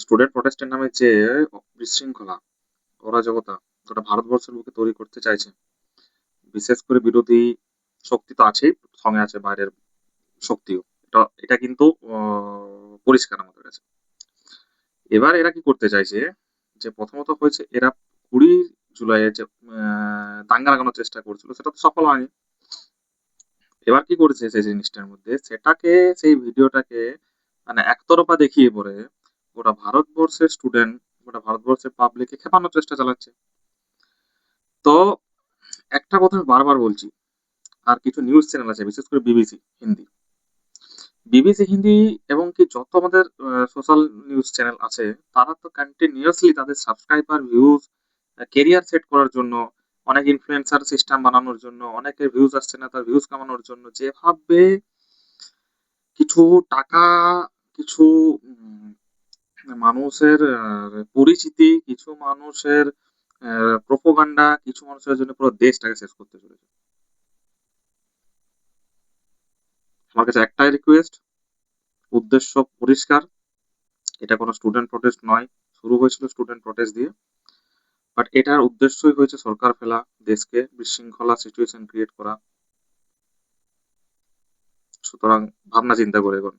Student প্রটেস্টের নামে যে বিশৃঙ্খলা, অরাজকতা গোটা ভারতবর্ষের বুকে তৈরি করতে চাইছে, বিশেষ করে বিরোধী শক্তি তো আছেই, সঙ্গে আছে বাইরের শক্তিও। এটা কিন্তু পরিষ্কার আমাদের কাছে। এবার এরা কি করতে চাইছে, যে প্রথমত হয়েছে এরা 20 জুলাইয়ের যে দাঙ্গা লাগানোর চেষ্টা করছিল, সেটা তো সফল হয়নি। এবার কি করেছে সেই জিনিসটার মধ্যে, সেটাকে, সেই ভিডিওটাকে মানে একতরফা দেখিয়ে পরে গোটা ভারতবর্ষের স্টুডেন্ট, গোটা ভারতবর্ষের পাবলিককে খেপানোর চেষ্টা চালাচ্ছে। তো একটা কথা আমি বারবার বলছি, আর কিছু নিউজ চ্যানেল আছে, বিশেষ করে বিবিসি হিন্দি, বিবিসি হিন্দি এবং কি যত আমাদের সোশ্যাল নিউজ চ্যানেল আছে, তারা তো কন্টিনিউয়াসলি তাদের সাবস্ক্রাইবার, ভিউজ, কেরিয়ার সেট করার জন্য, অনেক ইনফ্লুয়েন্সার সিস্টেম বানানোর জন্য, অনেকের ভিউজ আসছে না তার ভিউজ কামানোর জন্য যেভাবে কিছু টাকা, কিছু মানুষের পরিচিতি, কিছু মানুষের প্রোপাগান্ডা, কিছু মানুষের জন্য পুরো দেশটাকে শেষ করতে চলেছে। আমার কাছে একটাই রিকোয়েস্ট, উদ্দেশ্য পরিষ্কার, এটা কোনো স্টুডেন্ট প্রটেস্ট নয়। শুরু হয়েছিল স্টুডেন্ট প্রটেস্ট দিয়ে, বাট এটার উদ্দেশ্যই হয়েছে সরকার ফেলা, দেশকে বিশৃঙ্খলা সিচুয়েশন ক্রিয়েট করা। সুতরাং ভাবনা চিন্তা করে এগোন।